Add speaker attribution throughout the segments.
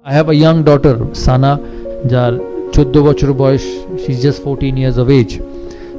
Speaker 1: I have a young daughter, Sana, যার 14 বছর বয়স, she is just 14 years of age.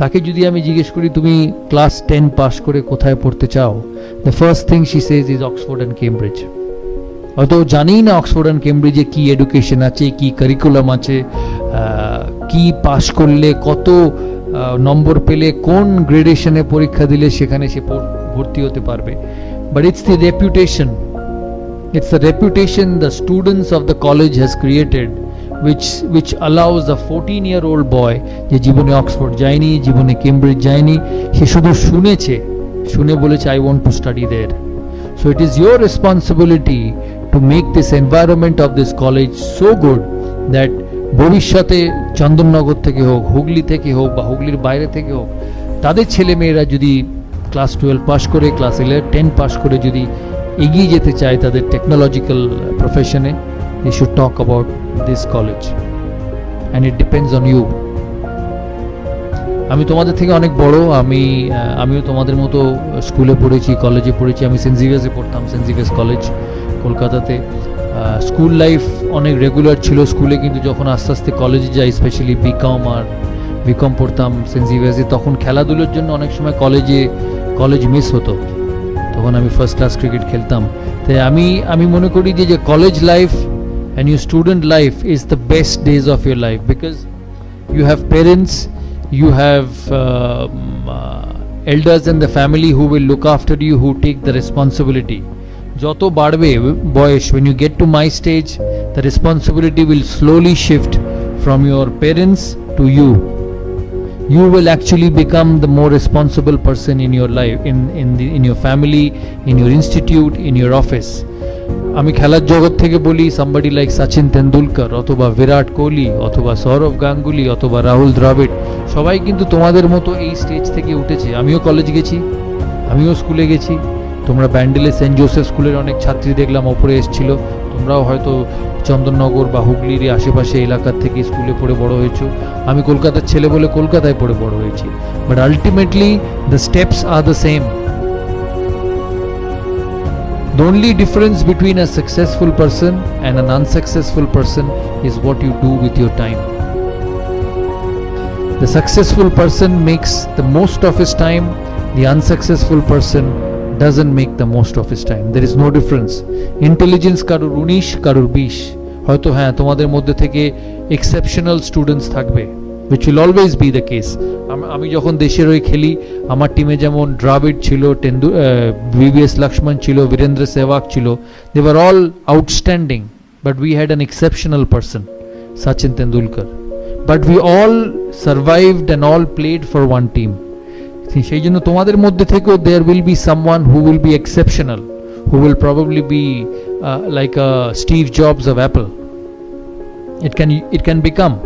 Speaker 1: তাকে যদি আমি জিজ্ঞেস করি তুমি ক্লাস 10 পাস করে কোথায় পড়তে চাও, the first thing she says is Oxford and Cambridge. হয়তো জানি না অক্সফোর্ড অ্যান্ড কেমব্রিজে কি এডুকেশন আছে, কি কারিকুলাম আছে, কি পাস করলে কত নম্বর পেলে কোন গ্রেডেশনে পরীক্ষা দিলে সেখানে সে ভর্তি হতে পারবে, but it's the reputation, it's the reputation the students of the college has created which allows the 14-year-old boy যে জীবনে অক্সফোর্ড যায়নি, জীবনে কেমব্রিজ যায়নি, সে শুধু শুনে বলেছে I want to study there. So it is your responsibility to make this environment of this college so good that ভবিষ্যতে চন্দননগর থেকে হোক, হুগলি থেকে হোক বা হুগলির বাইরে থেকে হোক, তাদের ছেলে মেয়েরা যদি ক্লাস 12 পাস করে, ক্লাস 10 পাস করে যদি এগিয়ে যেতে চায় তাদের টেকনোলজিক্যাল প্রফেশনে, they should talk about this college and it depends on you. আমি তোমাদের থেকে অনেক বড়, আমিও তোমাদের মতো স্কুলে পড়েছি, কলেজে পড়েছি। আমি সেন্ট জেভিয়ার্সে পড়তাম, সেন্ট জেভিয়ার্স কলেজ কলকাতাতে। স্কুল লাইফ অনেক রেগুলার ছিল স্কুলে, কিন্তু যখন আস্তে আস্তে কলেজে যাই, স্পেশালি বিকম পড়তাম সেন্ট জেভিয়ার্সে, তখন খেলাধুলোর জন্য অনেক সময় কলেজ মিস হতো। তখন আমি ফার্স্ট ক্লাস ক্রিকেট খেলতাম। তাই আমি মনে করি যে college life and your student life is the best days of your life, because you have parents, you have elders in the family who will look after you, who take the responsibility. যত বাড়বে বয়স, when you get to my stage, the responsibility will slowly shift from your parents to you. You will actually become the more responsible person in your life, in your family, in your institute, in your office. আমি খেলার জগৎ থেকে বলি, somebody like Sachin Tendulkar অথবা বিরাট কোহলি অথবা সৌরভ গাঙ্গুলি অথবা রাহুল দ্রাবিড়, সবাই কিন্তু তোমাদের মতো এই স্টেজ থেকে উঠেছে। আমিও কলেজ গেছি, আমিও স্কুলে গেছি। তোমরা ব্যান্ডেলে সেন্ট জোসেফ স্কুলের অনেক ছাত্রী দেখলাম ওপরে এসেছিল, তোমরাও হয়তো চন্দননগর বা হুগলির আশেপাশে এলাকার থেকে স্কুলে পড়ে বড় হয়েছো। আমি কলকাতার ছেলে বলে কলকাতায় পড়ে বড় হয়েছি, but ultimately the steps are the same. The only difference between a successful person and an unsuccessful person is what you do with your time. The successful person makes the most of his time, the unsuccessful person doesn't make the most of his time. There is no difference. Intelligence কারুর 19, কারুর 20, হয়তো হ্যাঁ তোমাদের মধ্যে থেকে exceptional students থাকবে, which will always be the case. আমি যখন দেশের হয়ে খেলি, আমার টিমে যেমন দ্রাবিড় ছিল, VVS লক্ষ্মণ ছিল, বীরেন্দ্র সেহবাগ ছিল, they were all outstanding, but we had an exceptional person, Sachin Tendulkar, but we all survived and all played for one team. সেই জন্য তোমাদের মধ্যে থেকেও there will be someone who will be exceptional, who will probably be like a Steve Jobs of Apple. It can become.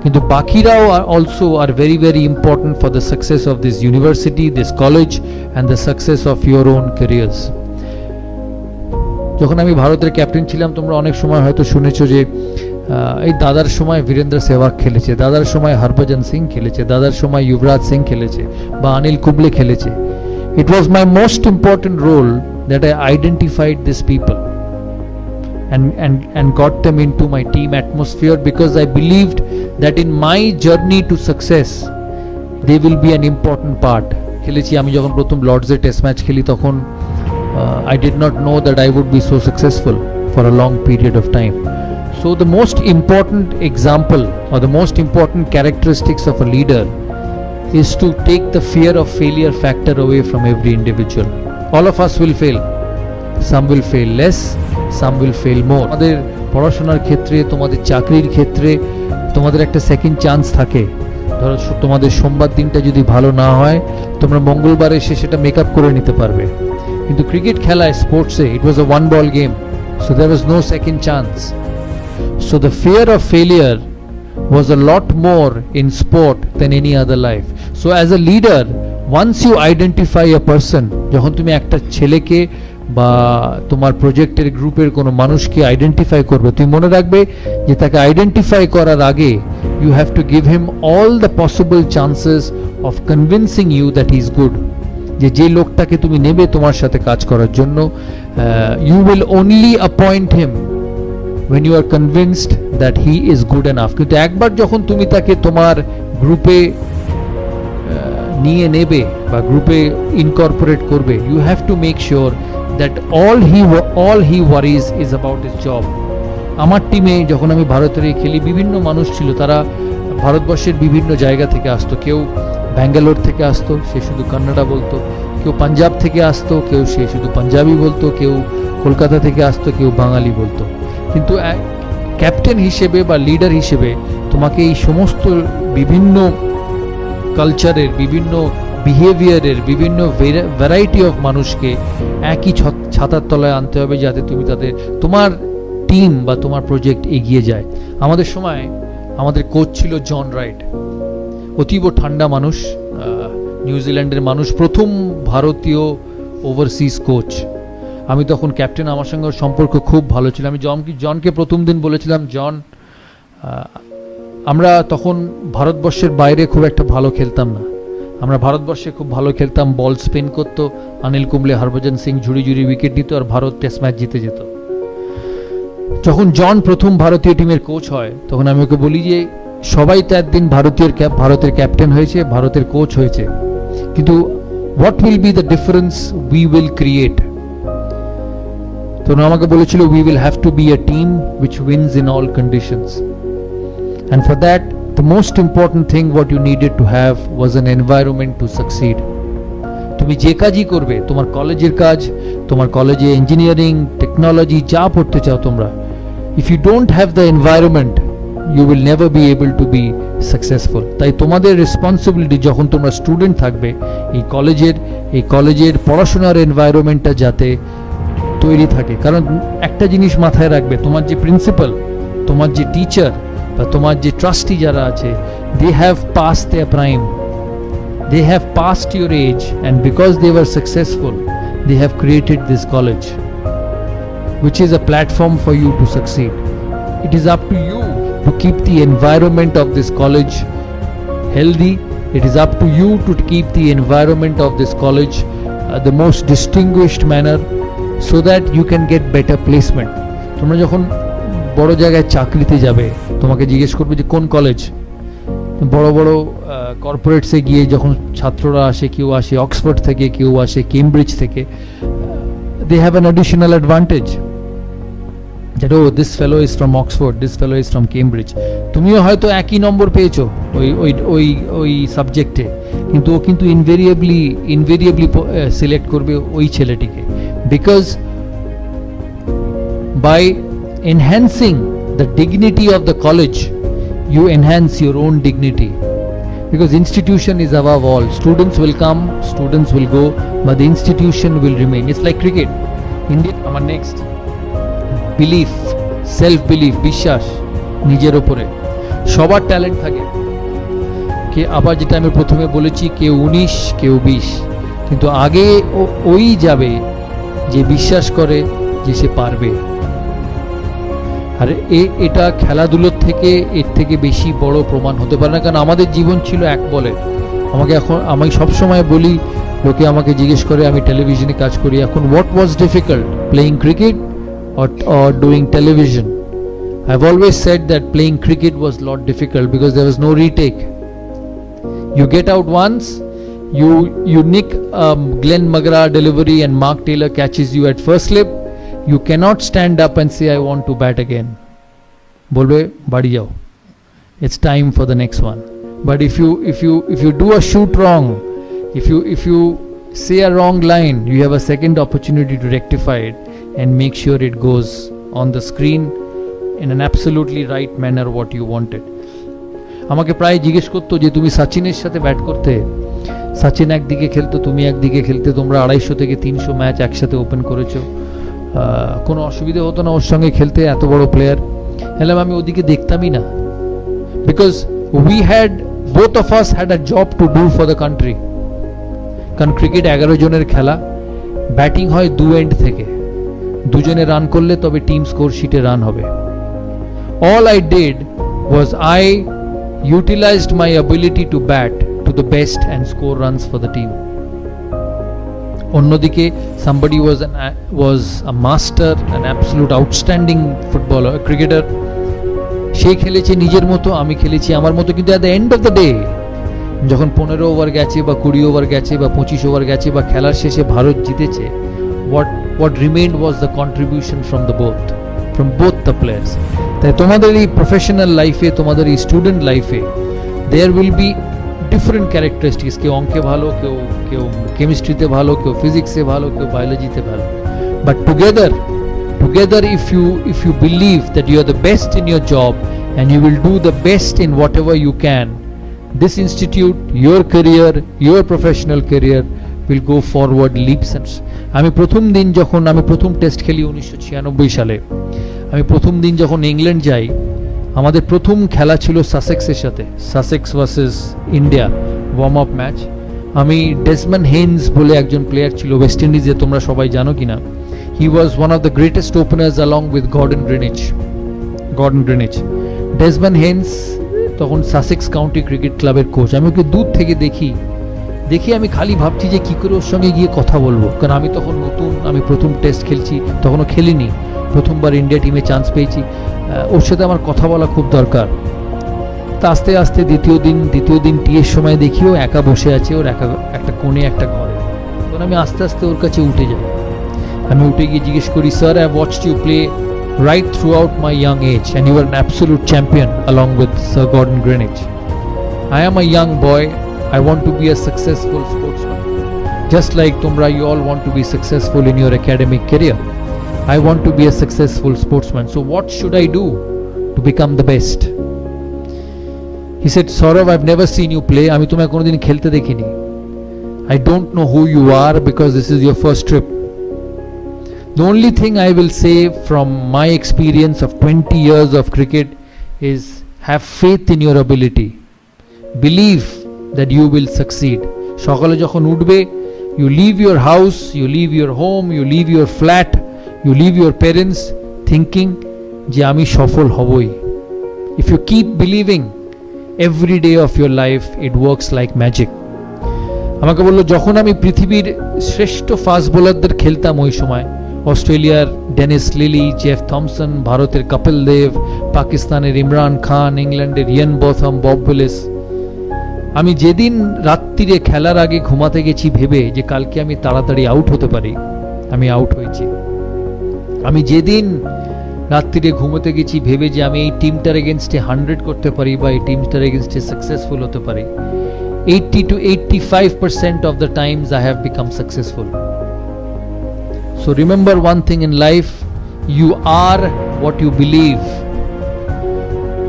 Speaker 1: কিন্তু বাকিরাও also are very very important for the success of this university, this college and the success of your own careers. যখন আমি ভারতের captain ছিলাম, তোমরা অনেক সময় হয়তো শুনেছো যে এই দাদার সময় বীরেন্দ্র সেহবাগ খেলেছে, দাদার সময় হরভজন সিং খেলেছে, দাদার সময় যুবরাজ সিং খেলেছে বা অনিল কুম্বলে খেলেছে। It was my most important role that I identified these people and got them into my team atmosphere, because I believed that in my journey to success they will be an important part. খেলেছি আমি যখন প্রথম লর্ডসে test match খেলি, তখন I did not know that I would be so successful for a long period of time. So the most important example or the most important characteristics of a leader is to take the fear of failure factor away from every individual. All of us will fail. Some will fail less, some will fail more. তোমাদের পড়াশোনার ক্ষেত্রে, তোমাদের চাকরির ক্ষেত্রে তোমাদের একটা second chance থাকে। ধরো তোমাদের সোমবার দিনটা যদি ভালো না হয়, তোমরা মঙ্গলবার এসে সেটা মেকআপ করে নিতে পারবে। কিন্তু ক্রিকেট খেলায়, স্পোর্টসে, it was a one ball game, so there was no second chance. So the fear of failure was a lot more in sport than any other life. So as a leader, once you identify a person, যখন তুমি একটা ছেলেকে বা তোমার প্রজেক্টের গ্রুপের কোনো মানুষকে আইডেন্টিফাই করবে, তুমি মনে রাখবে যে তাকে আইডেন্টিফাই করার আগে you have to give him all the possible chances of convincing you that he is good. যে লোকটাকে তুমি নেবে তোমার সাথে কাজ করার জন্য, you will only appoint him when you are convinced that he is good enough. কিন্তু একবার যখন তুমি তাকে তোমার গ্রুপে নিয়ে নেবে বা গ্রুপে ইনকর্পোরেট করবে, you have to make sure that all he worries is about his job. আমার টিমে যখন আমি ভারতের খেলি, বিভিন্ন মানুষ ছিল, তারা ভারতবর্ষের বিভিন্ন জায়গা থেকে আসতো। কেউ ব্যাঙ্গালোর থেকে আসতো, সে শুধু কান্নাডা বলতো। কেউ পাঞ্জাব থেকে আসতো, কেউ সে শুধু পাঞ্জাবি বলতো। কেউ কলকাতা থেকে আসতো, কেউ বাঙালি বলতো। কিন্তু ক্যাপ্টেন হিসেবে বা লিডার হিসেবে তোমাকে এই সমস্ত বিভিন্ন কালচারের, বিভিন্ন বিহেভিয়ারের, বিভিন্ন ভ্যারাইটি অফ মানুষকে একই ছাতার তলায় আনতে হবে, যাতে তুমি তোমার টিম বা তোমার প্রজেক্ট এগিয়ে যায়। আমাদের সময় আমাদের কোচ ছিল জন রাইট, অতীব ঠান্ডা মানুষ, নিউজিল্যান্ডের মানুষ, প্রথম ভারতীয় ওভারসিজ কোচ। আমি তখন ক্যাপ্টেন, আমার সঙ্গে সম্পর্ক খুব ভালো ছিল। আমি জনকে প্রথম দিন বলেছিলাম, জন, আমরা তখন ভারতবর্ষের বাইরে খুব একটা ভালো খেলতাম না, আমরা ভারতবর্ষে খুব ভালো খেলতাম, বল স্পিন করতো, অনিল কুম্বলে, হরভজন সিং ঝুড়ি ঝুড়ি উইকেট নিত, আর ভারত টেস্ট ম্যাচ জিতে যেত। যখন জন প্রথম ভারতীয় টিমের কোচ হয়, তখন আমি ওকে বলি যে সবাই তো একদিন ভারতের ক্যাপ্টেন হয়েছে, ভারতের কোচ হয়েছে, কিন্তু what will be the difference we will create. তখন আমাকে বলেছিল, we will have to be a team which wins in all conditions, and for that the most important thing what you needed to have was an environment to succeed. তুমি যে কাজই করবে, তোমার কলেজের কাজ, তোমার কলেজে ইঞ্জিনিয়ারিং, টেকনোলজি যা পড়তে চাও তোমরা, if you don't have the environment you will never be able to be successful. তাই তোমাদের রেসপন্সিবিলিটি, যখন তোমরা স্টুডেন্ট থাকবে, এই কলেজের পড়াশোনার এনভায়রনমেন্টটা যাতে তৈরি থাকে। কারণ একটা জিনিস মাথায় রাখবে, তোমার যে প্রিন্সিপাল, তোমার যে টিচার বা তোমার যে ট্রাস্টি যারা আছে, they have past their prime, they have passed your age, and because they were successful they have created this college which is a platform for you to succeed. It is up to you to keep the environment of this college healthy. It is up to you to keep the environment of this college the most distinguished manner, so that you can get better placement. তোমরা যখন বড় জায়গায় চাকরিতে যাবে, তোমাকে জিজ্ঞেস করবে যে কোন কলেজ। বড় বড় কর্পোরেটসে গিয়ে যখন ছাত্ররা আসে, কেউ আসে অক্সফোর্ড থেকে, কেউ আসে কেমব্রিজ থেকে, they have an additional advantage that oh, this fellow is from Oxford, this fellow is from Cambridge. তুমিও হয়তো একই নম্বর পেয়েছো ওই সাবজেক্টে, কিন্তু ও কিন্তু ইনভেরিয়েবলি সিলেক্ট করবে ওই ছেলেটিকে, because by enhancing the dignity of the college you enhance your own dignity, because institution is above all. Students will come, students will go, but the institution will remain. It's like cricket. India, our next belief, self belief, বিশ্বাস নিজের উপরে। সবার talent থাকে, কে আবার যেটা আমি প্রথমে বলেছি, কেউ 19, কেউ 20, কিন্তু আগে ওই যাবে যে বিশ্বাস করে যে সে পারবে। আর এটা খেলাধুলোর থেকে এর থেকে বেশি বড় প্রমাণ হতে পারে না, কারণ আমাদের জীবন ছিল এক বলে। আমি সবসময় বলি, লোকে আমাকে জিজ্ঞেস করে, আমি টেলিভিশনে কাজ করি এখন, what was difficult, playing cricket or doing television? I've always said that playing cricket was a lot difficult because there was no retake. You get out once, you nick Glenn McGrath delivery and Mark Taylor catches you at first slip, you cannot stand up and say I want to bat again. Bolbe badi jao, it's time for the next one. But if you do a shoot wrong, if you say a wrong line, you have a second opportunity to rectify it and make sure it goes on the screen in an absolutely right manner what you wanted. আমাকে প্রায় জিজ্ঞেস করতো যে তুমি সচিনের সাথে bat করতে, সচিন একদিকে খেলতো, তুমি একদিকে খেলতে, তোমরা 250 থেকে 300 ম্যাচ একসাথে ওপেন করেছো, কোনো অসুবিধা হতো না ওর সঙ্গে খেলতে, এত বড় প্লেয়ার। হ্যাঁ, আমি ওদিকে দেখতামই না, because both of us had a job to do for the country. কারণ ক্রিকেট 11 জনের খেলা, ব্যাটিং হয় 2 এন্ড থেকে, দুজনে রান করলে তবে টিম স্কোর শিটে রান হবে। All I did was I utilized my ability to bat to the best and score runs for the team. অন্যদিকে somebody was a master, an absolute outstanding footballer, cricketer. সে খেলেছে নিজের মতো, আমি খেলেছি আমার মতো, কিন্তু at the end of the day যখন 15 ওভার গেছে বা 20 ওভার গেছে বা 25 ওভার গেছে বা খেলার শেষে ভারত জিতেছে, what remained was the contribution from both the players. তাই তোমাদের এই প্রফেশনাল লাইফে, তোমাদের এই স্টুডেন্ট লাইফে there will be different characteristics. কেউ অঙ্কে ভালো, কেউ কেমিস্ট্রিতে ভালো, কেউ ফিজিক্সে ভালো, কেউ বায়োলজিতে ভালো, but together if you believe that you are the best in your job and you will do the best in whatever you can, this institute, your career, your professional career will go forward leaps and আমি প্রথম দিন যখন আমি প্রথম test খেলি 1996 সালে, আমি প্রথম দিন যখন ইংল্যান্ড যাই, আমাদের প্রথম খেলা ছিল সাসেক্সের সাথে, Sussex versus India, warm up match. আমি ডেসমন্ড হেইন্স বলে একজন প্লেয়ার ছিল ওয়েস্ট ইন্ডিজে, তোমরা সবাই জানো কিনা, he was one of the greatest openers along with Gordon Greenidge. Desmond Haynes তখন সাসেক্স কাউন্টি ক্রিকেট ক্লাবের কোচ। আমি ওকে দূর থেকে দেখি আমি খালি ভাবছি যে কি করে ওর সঙ্গে গিয়ে কথা বলবো, কারণ আমি তখন নতুন, আমি প্রথম টেস্ট খেলছি, তখনও খেলিনি, প্রথমবার ইন্ডিয়া টিমে চান্স পেয়েছি, ওর সাথে আমার কথা বলা খুব দরকার। তা আস্তে আস্তে দ্বিতীয় দিন টিয়ের সময় দেখি ও একা বসে আছে, ওর একটা কোণে একটা ঘরে। তখন আমি আস্তে আস্তে ওর কাছে উঠে যাই, আমি উঠে গিয়ে জিজ্ঞেস করি, sir, I watched you play right throughout my young age and you were an absolute champion along with Sir Gordon Greenwich. I am a young boy, I want to be a successful sportsman, just like tumra you all want to be successful in your academic career. I want to be a successful sportsman, so what should I do to become the best? He said, Saurav, I've never seen you play, ami tumhe kono din khelte dekhini, I don't know who you are because this is your first trip. The only thing I will say from my experience of 20 years of cricket is have faith in your ability. Believe that you will succeed. সকালে যখন উঠবে, you leave your house, you leave your home, you leave your flat, you leave your parents thinking যে আমি সফল হবই. If you keep believing every day of your life, it works like magic. আমাকে বললো, যখন আমি পৃথিবীর শ্রেষ্ঠ ফাস্ট বোলারদের খেলতাম ওই সময়, অস্ট্রেলিয়ার ডেনিস লিলি, জেফ থমসন, ভারতের কপিল দেব, পাকিস্তানের ইমরান খান, ইংল্যান্ডের ইয়ান বথম, বব উইলিস, আমি যেদিন রাত্রিরে খেলার আগে ঘুমাতে গেছি ভেবে যে কালকে আমি তাড়াতাড়ি আউট হতে পারি, আমি আউট হয়েছি। আমি যেদিন রাত্রিরে ঘুমোতে গেছি ভেবে যে আমি এই টিমটার এগেনস্টে 100 করতে পারি বা এই টিমটার এগেনস্টে সাকসেসফুল হতে পারি, 80 to 85% of the times I have become successful. So remember one thing in life, you are what you believe.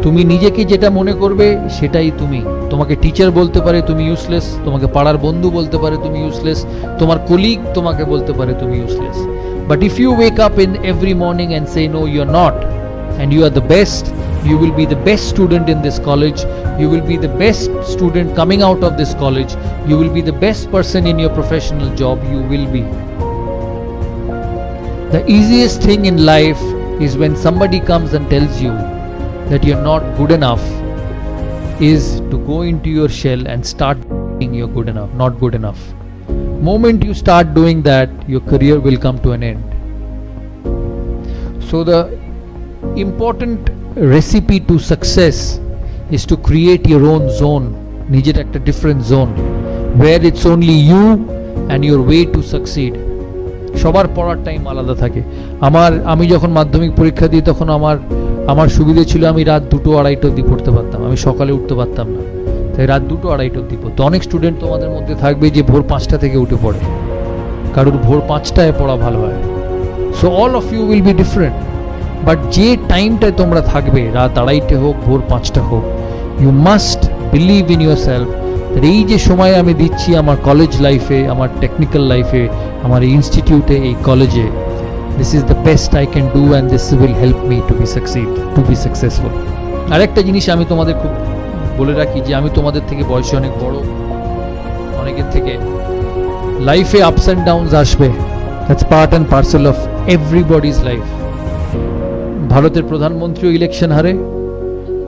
Speaker 1: তুমি নিজেকে যেটা মনে করবে সেটাই তুমি। তোমাকে টিচার বলতে পারে তুমি ইউজলেস, তোমাকে পাড়ার বন্ধু বলতে পারে তুমি ইউজলেস, তোমার কলিগ তোমাকে বলতে পারে তুমি useless, but if you wake up in every morning and say no you are not and you are the best, you will be the best student in this college, you will be the best student coming out of this college, you will be the best person in your professional job, you will be. The easiest thing in life is when somebody comes and tells you that you're not good enough, is to go into your shell and start being you're good enough, not good enough. Moment you start doing that, your career will come to an end. So the important recipe to success is to create your own zone, নিজের একটা different zone where it's only you and your way to succeed. সবার পড়ার time আলাদা থাকে। আমি যখন মাধ্যমিক পরীক্ষা দিই তখন আমার সুবিধে ছিল আমি রাত 2-2:30 অবধি পড়তে পারতাম, আমি সকালে উঠতে পারতাম না, তাই রাত 2-2:30 অবধি পড়তো। অনেক স্টুডেন্ট তোমাদের মধ্যে থাকবে যে ভোর 5টা থেকে উঠে পড়ে, কারোর ভোর 5টায় পড়া ভালো হয়। So all of you will be different, but যে টাইমটায় তোমরা থাকবে, রাত 2:30 হোক ভোর 5টা হোক, you must believe in yourself. এই যে সময় আমি দিচ্ছি আমার কলেজ লাইফে, আমার টেকনিক্যাল লাইফে, আমার ইনস্টিটিউটে, এই কলেজে, this is the best I can do and this will help me to be successful. আরেকটা জিনিস আমি তোমাদের খুব বলে রাখি যে আমি তোমাদের থেকে বয়সে অনেক বড়, অনেকের থেকে লাইফে আপস অ্যান্ড ডাউনস আসবে, that's part and parcel of everybody's life. ভারতের প্রধানমন্ত্রীও ইলেকশন হারে,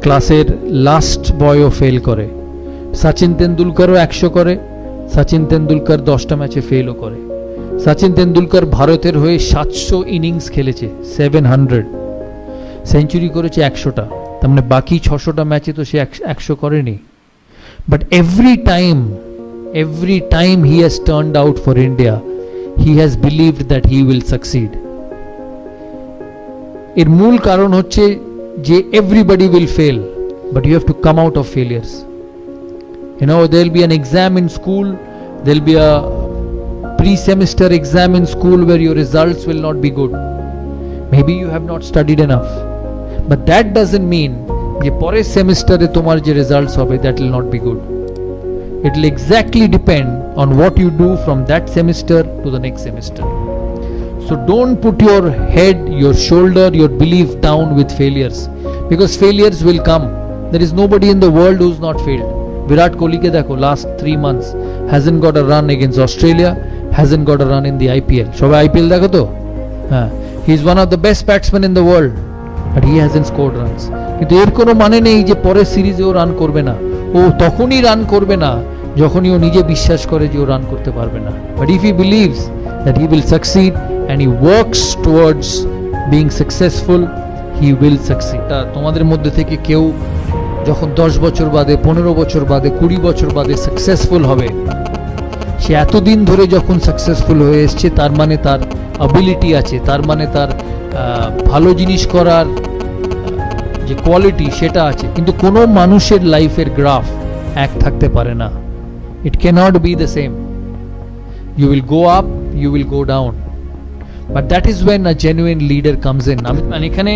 Speaker 1: ক্লাসের লাস্ট বয়ও ফেল করে, সচিন তেন্ডুলকারও 100 করে, সচিন তেন্ডুলকার 10টা ম্যাচে ফেলও করে। সচিন তেন্ডুলকর ভারতের হয়ে 700 ইনিংস খেলেছে, 700 সেঞ্চুরি করেছে 100টা, তার মানে বাকি 600টা ম্যাচে তো সে 100 করেনি। But every time he has turned out for India, he has believed that he will succeed. এর মূল কারণ হচ্ছে যে everybody will fail, but you have to come out of failures. You know, there'll be an exam in school, there'll be a pre-semester exam in school where your results will not be good. Maybe you have not studied enough, but that doesn't mean যে পরের সেমিস্টারে তোমার যে results হবে that will not be good. It will exactly depend on what you do from that semester to the next semester. So don't put your head, your shoulder, your belief down with failures, because failures will come. There is nobody in the world who's not failed. Virat Kohli ke dekho, last 3 months hasn't got a run against Australia, hasn't got a run in the IPL. Shobai IPL dekho to? He's one of the best batsmen in the world, but he hasn't scored runs. কিন্তু এর কোনো মানে নেই যে পরের সিরিজে ও run করবে না। ও তখনই রান করবে না যখনই ও নিজে বিশ্বাস করে যে ও রান করতে পারবে না। But if he believes that he will succeed and he works towards being successful, he will succeed. তোমাদের মধ্যে থেকে কেউ যখন 10 বছর বাদে, 15 বছর বাদে, 20 বছর বাদে সাকসেসফুল হবে, সে এতদিন ধরে যখন সাকসেসফুল হয়ে এসছে তার মানে তার অ্যাবিলিটি আছে, তার মানে তার ভালো জিনিস করার যে কোয়ালিটি সেটা আছে। কিন্তু কোনো মানুষের লাইফের গ্রাফ এক থাকতে পারে না। It cannot be the same. You will go up, you will go down, but that is when a genuine leader comes in. এখানে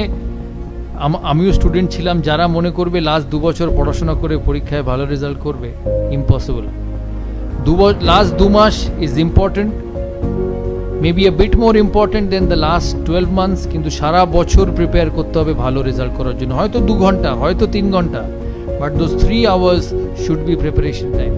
Speaker 1: আমিও স্টুডেন্ট ছিলাম, যারা মনে করবে লাস্ট 2 বছর পড়াশোনা করে পরীক্ষায় ভালো রেজাল্ট করবে, ইম্পসিবল। লাস্ট 2 মাস is important, maybe a bit more important than the last 12 months, কিন্তু সারা বছর প্রিপেয়ার করতে হবে ভালো রেজাল্ট করার জন্য। হয়তো 2 ঘন্টা, হয়তো 3 ঘন্টা, but those 3 hours should be preparation time.